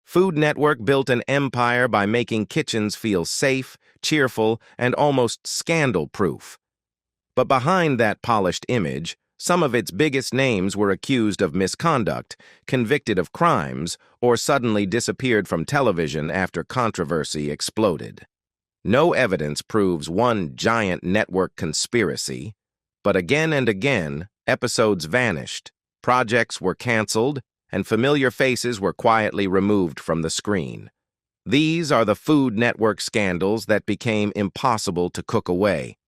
Food Network built an empire by making kitchens feel safe, cheerful, and almost scandal-proof. But behind that polished image, some of its biggest names were accused of misconduct, convicted of crimes, or suddenly disappeared from television after controversy exploded. No evidence proves one giant network conspiracy, but again and again, episodes vanished, projects were canceled, and familiar faces were quietly removed from the screen. These are the Food Network scandals that became impossible to cook away.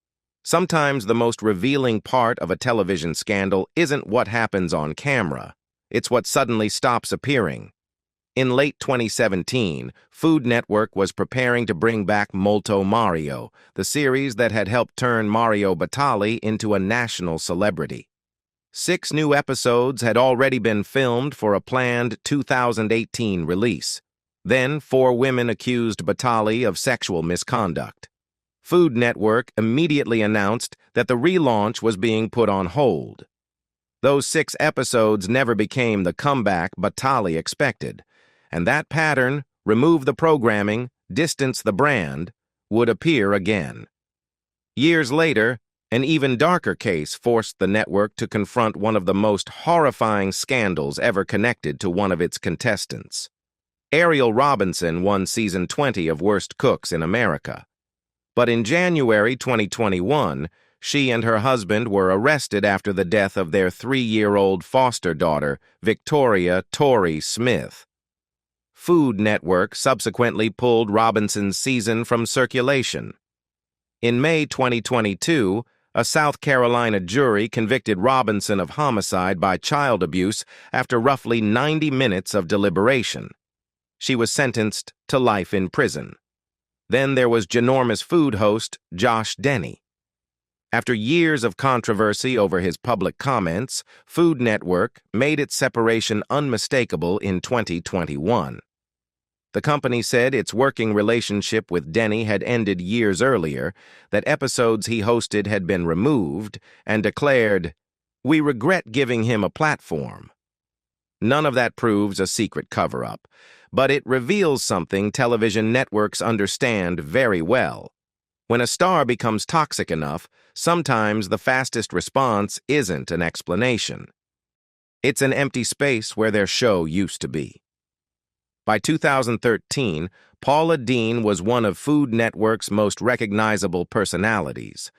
Sometimes the most revealing part of a television scandal isn't what happens on camera. It's what suddenly stops appearing. In late 2017, Food Network was preparing to bring back Molto Mario, the series that had helped turn Mario Batali into a national celebrity. 6 new episodes had already been filmed for a planned 2018 release. Then 4 women accused Batali of sexual misconduct. Food Network immediately announced that the relaunch was being put on hold. Those 6 episodes never became the comeback Batali expected, and that pattern, remove the programming, distance the brand, would appear again. Years later, an even darker case forced the network to confront one of the most horrifying scandals ever connected to one of its contestants. Ariel Robinson won Season 20 of Worst Cooks in America. But in January 2021, she and her husband were arrested after the death of their 3-year-old foster daughter, Victoria Torrey Smith. Food Network subsequently pulled Robinson's season from circulation. In May 2022, a South Carolina jury convicted Robinson of homicide by child abuse after roughly 90 minutes of deliberation. She was sentenced to life in prison. Then there was Ginormous Food host Josh Denny. After years of controversy over his public comments, Food Network made its separation unmistakable in 2021. The company said its working relationship with Denny had ended years earlier, that episodes he hosted had been removed, and declared, "We regret giving him a platform." None of that proves a secret cover-up, but it reveals something television networks understand very well. When a star becomes toxic enough, sometimes the fastest response isn't an explanation. It's an empty space where their show used to be. By 2013, Paula Deen was one of Food Network's most recognizable personalities.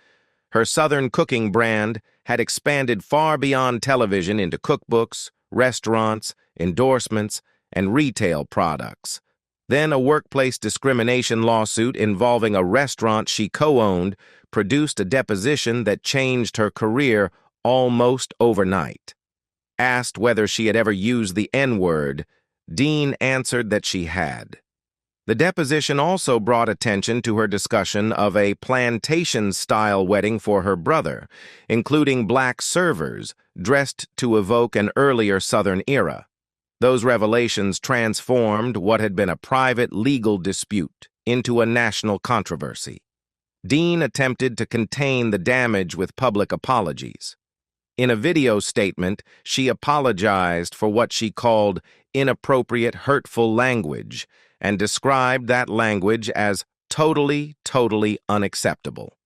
Her Southern cooking brand had expanded far beyond television into cookbooks, restaurants, endorsements, and retail products. Then a workplace discrimination lawsuit involving a restaurant she co-owned produced a deposition that changed her career almost overnight. Asked whether she had ever used the N-word, Deen answered that she had. The deposition also brought attention to her discussion of a plantation-style wedding for her brother, including black servers dressed to evoke an earlier Southern era. Those revelations transformed what had been a private legal dispute into a national controversy. Deen attempted to contain the damage with public apologies. In a video statement, she apologized for what she called inappropriate, hurtful language and described that language as totally unacceptable.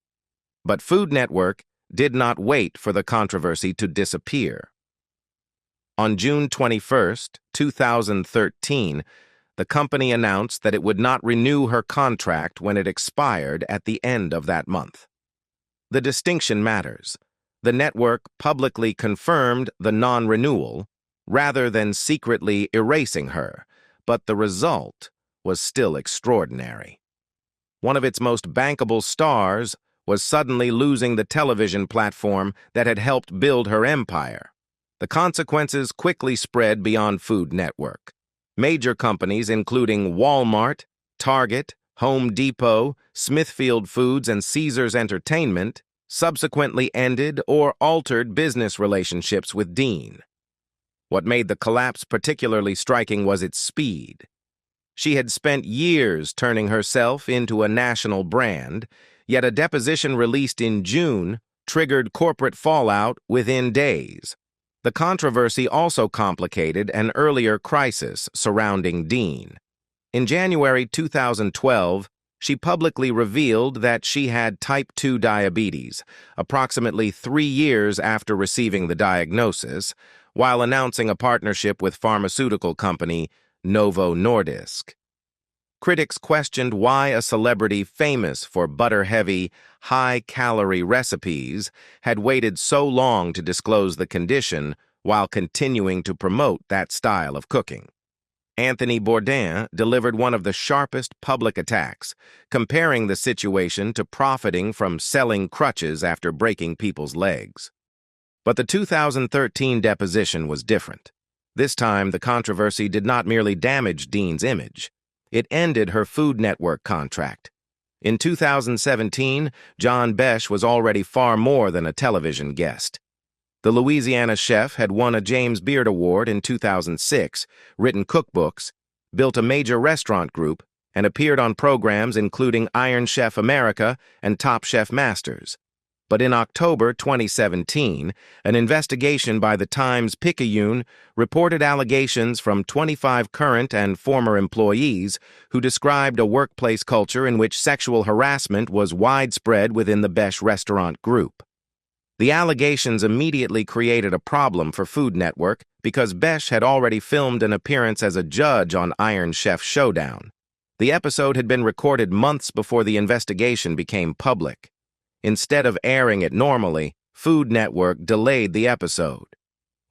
But Food Network did not wait for the controversy to disappear. On June 21, 2013, the company announced that it would not renew her contract when it expired at the end of that month. The distinction matters. The network publicly confirmed the non-renewal rather than secretly erasing her, but the result was still extraordinary. One of its most bankable stars was suddenly losing the television platform that had helped build her empire. The consequences quickly spread beyond Food Network. Major companies including Walmart, Target, Home Depot, Smithfield Foods, and Caesars Entertainment subsequently ended or altered business relationships with Deen. What made the collapse particularly striking was its speed. She had spent years turning herself into a national brand, yet a deposition released in June triggered corporate fallout within days. The controversy also complicated an earlier crisis surrounding Deen. In January 2012, she publicly revealed that she had type 2 diabetes, approximately 3 years after receiving the diagnosis, while announcing a partnership with pharmaceutical company Novo Nordisk. Critics questioned why a celebrity famous for butter-heavy, high-calorie recipes had waited so long to disclose the condition while continuing to promote that style of cooking. Anthony Bourdain delivered one of the sharpest public attacks, comparing the situation to profiting from selling crutches after breaking people's legs. But the 2013 deposition was different. This time, the controversy did not merely damage Dean's image. It ended her Food Network contract. In 2017, John Besh was already far more than a television guest. The Louisiana chef had won a James Beard Award in 2006, written cookbooks, built a major restaurant group, and appeared on programs including Iron Chef America and Top Chef Masters. But in October 2017, an investigation by the Times-Picayune reported allegations from 25 current and former employees who described a workplace culture in which sexual harassment was widespread within the Besh restaurant group. The allegations immediately created a problem for Food Network because Besh had already filmed an appearance as a judge on Iron Chef Showdown. The episode had been recorded months before the investigation became public. Instead of airing it normally, Food Network delayed the episode.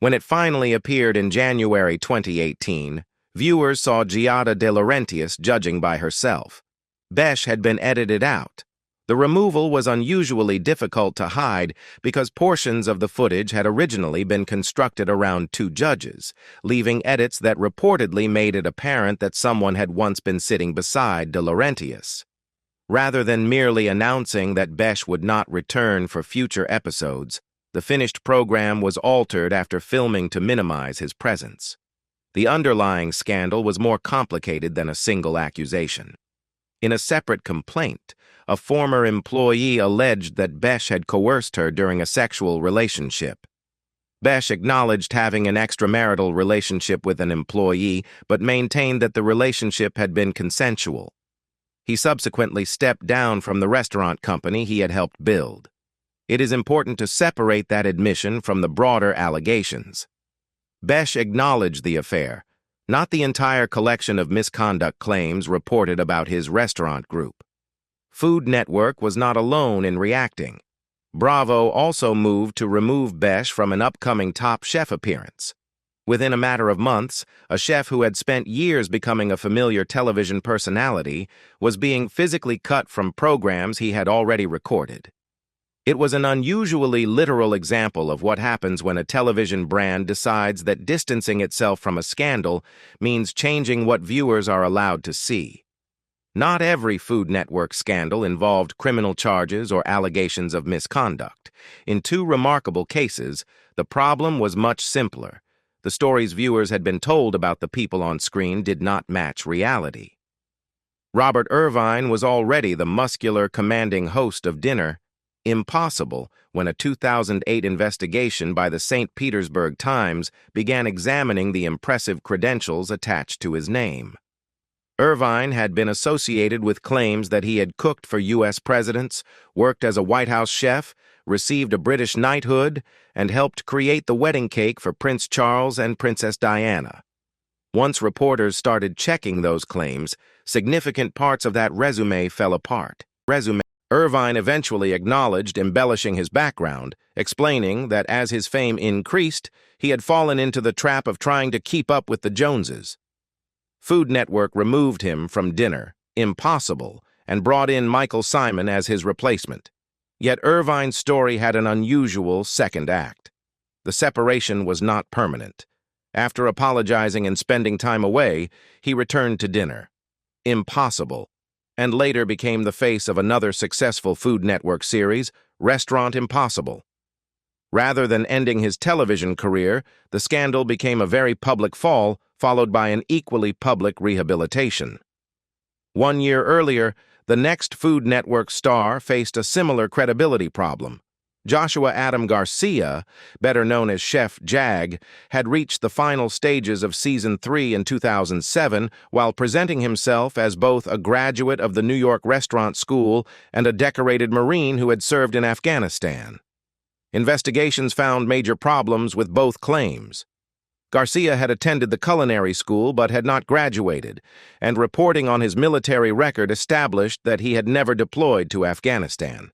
When it finally appeared in January 2018, viewers saw Giada De Laurentiis judging by herself. Besh had been edited out. The removal was unusually difficult to hide because portions of the footage had originally been constructed around two judges, leaving edits that reportedly made it apparent that someone had once been sitting beside De Laurentiis. Rather than merely announcing that Besh would not return for future episodes, the finished program was altered after filming to minimize his presence. The underlying scandal was more complicated than a single accusation. In a separate complaint, a former employee alleged that Besh had coerced her during a sexual relationship. Besh acknowledged having an extramarital relationship with an employee, but maintained that the relationship had been consensual. He subsequently stepped down from the restaurant company he had helped build. It is important to separate that admission from the broader allegations. Besh acknowledged the affair, not the entire collection of misconduct claims reported about his restaurant group. Food Network was not alone in reacting. Bravo also moved to remove Besh from an upcoming Top Chef appearance. Within a matter of months, a chef who had spent years becoming a familiar television personality was being physically cut from programs he had already recorded. It was an unusually literal example of what happens when a television brand decides that distancing itself from a scandal means changing what viewers are allowed to see. Not every Food Network scandal involved criminal charges or allegations of misconduct. In two remarkable cases, the problem was much simpler. The stories viewers had been told about the people on screen did not match reality. Robert Irvine was already the muscular, commanding host of Dinner, Impossible, when a 2008 investigation by the St. Petersburg Times began examining the impressive credentials attached to his name. Irvine had been associated with claims that he had cooked for U.S. presidents, worked as a White House chef, received a British knighthood, and helped create the wedding cake for Prince Charles and Princess Diana. Once reporters started checking those claims, significant parts of that resume fell apart. Irvine eventually acknowledged embellishing his background, explaining that as his fame increased, he had fallen into the trap of trying to keep up with the Joneses. Food Network removed him from Dinner, Impossible, and brought in Michael Symon as his replacement. Yet Irvine's story had an unusual second act. The separation was not permanent. After apologizing and spending time away, he returned to Dinner, Impossible, and later became the face of another successful Food Network series, Restaurant Impossible. Rather than ending his television career, the scandal became a very public fall, followed by an equally public rehabilitation. 1 year earlier, the next Food Network star faced a similar credibility problem. Joshua Adam Garcia, better known as Chef Jag, had reached the final stages of Season 3 in 2007 while presenting himself as both a graduate of the New York Restaurant School and a decorated Marine who had served in Afghanistan. Investigations found major problems with both claims. Garcia had attended the culinary school but had not graduated, and reporting on his military record established that he had never deployed to Afghanistan.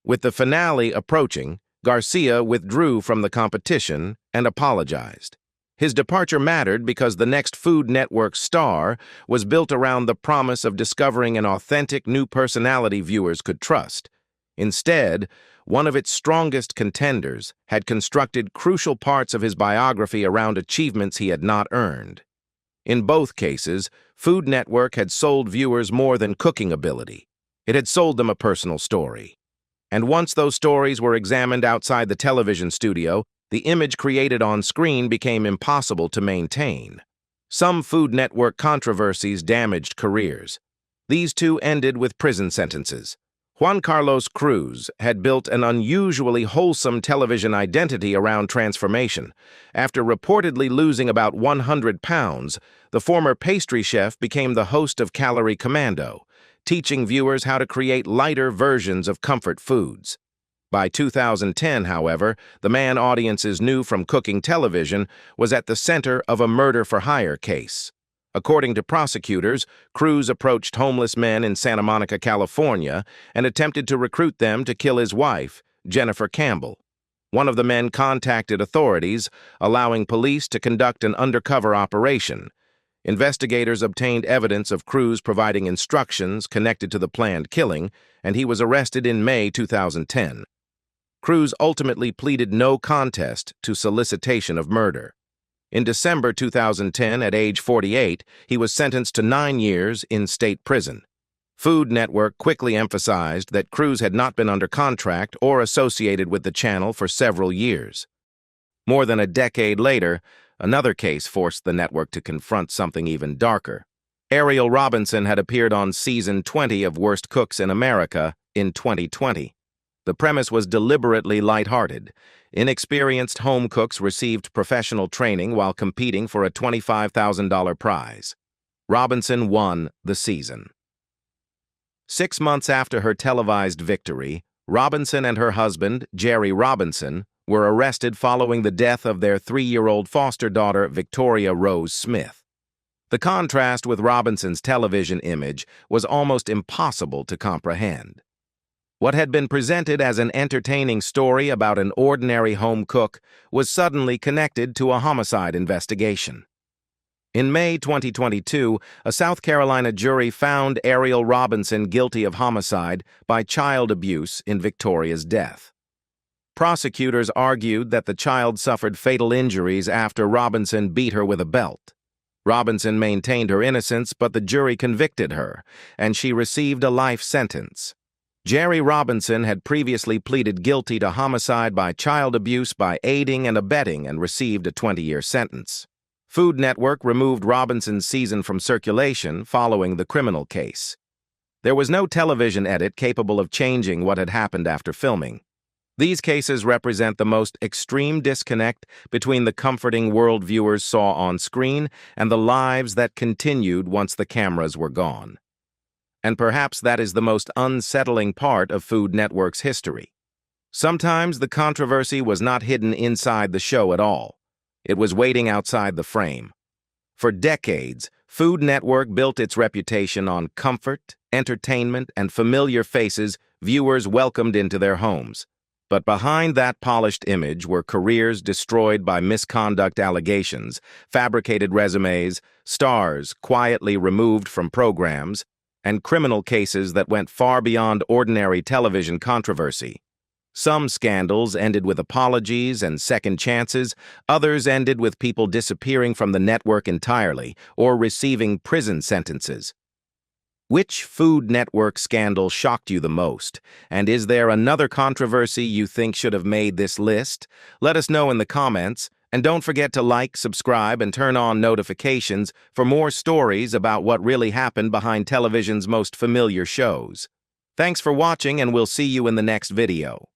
With the finale approaching, Garcia withdrew from the competition and apologized. His departure mattered because the next Food Network star was built around the promise of discovering an authentic new personality viewers could trust. Instead, one of its strongest contenders had constructed crucial parts of his biography around achievements he had not earned. In both cases, Food Network had sold viewers more than cooking ability. It had sold them a personal story. And once those stories were examined outside the television studio, the image created on screen became impossible to maintain. Some Food Network controversies damaged careers. These two ended with prison sentences. Juan Carlos Cruz had built an unusually wholesome television identity around transformation. After reportedly losing about 100 pounds, the former pastry chef became the host of Calorie Commando, teaching viewers how to create lighter versions of comfort foods. By 2010, however, the man audiences knew from cooking television was at the center of a murder-for-hire case. According to prosecutors, Cruz approached homeless men in Santa Monica, California, and attempted to recruit them to kill his wife, Jennifer Campbell. One of the men contacted authorities, allowing police to conduct an undercover operation. Investigators obtained evidence of Cruz providing instructions connected to the planned killing, and he was arrested in May 2010. Cruz ultimately pleaded no contest to solicitation of murder. In December 2010, at age 48, he was sentenced to 9 years in state prison. Food Network quickly emphasized that Cruz had not been under contract or associated with the channel for several years. More than a decade later, another case forced the network to confront something even darker. Ariel Robinson had appeared on Season 20 of Worst Cooks in America in 2020. The premise was deliberately lighthearted. Inexperienced home cooks received professional training while competing for a $25,000 prize. Robinson won the season. 6 months after her televised victory, Robinson and her husband, Jerry Robinson, were arrested following the death of their 3-year-old foster daughter, Victoria Rose Smith. The contrast with Robinson's television image was almost impossible to comprehend. What had been presented as an entertaining story about an ordinary home cook was suddenly connected to a homicide investigation. In May 2022, a South Carolina jury found Ariel Robinson guilty of homicide by child abuse in Victoria's death. Prosecutors argued that the child suffered fatal injuries after Robinson beat her with a belt. Robinson maintained her innocence, but the jury convicted her, and she received a life sentence. Jerry Robinson had previously pleaded guilty to homicide by child abuse by aiding and abetting and received a 20-year sentence. Food Network removed Robinson's season from circulation following the criminal case. There was no television edit capable of changing what had happened after filming. These cases represent the most extreme disconnect between the comforting world viewers saw on screen and the lives that continued once the cameras were gone. And perhaps that is the most unsettling part of Food Network's history. Sometimes the controversy was not hidden inside the show at all. It was waiting outside the frame. For decades, Food Network built its reputation on comfort, entertainment, and familiar faces viewers welcomed into their homes. But behind that polished image were careers destroyed by misconduct allegations, fabricated resumes, stars quietly removed from programs, and criminal cases that went far beyond ordinary television controversy. Some scandals ended with apologies and second chances, others ended with people disappearing from the network entirely or receiving prison sentences. Which Food Network scandal shocked you the most? And is there another controversy you think should have made this list? Let us know in the comments, and don't forget to like, subscribe, and turn on notifications for more stories about what really happened behind television's most familiar shows. Thanks for watching, and we'll see you in the next video.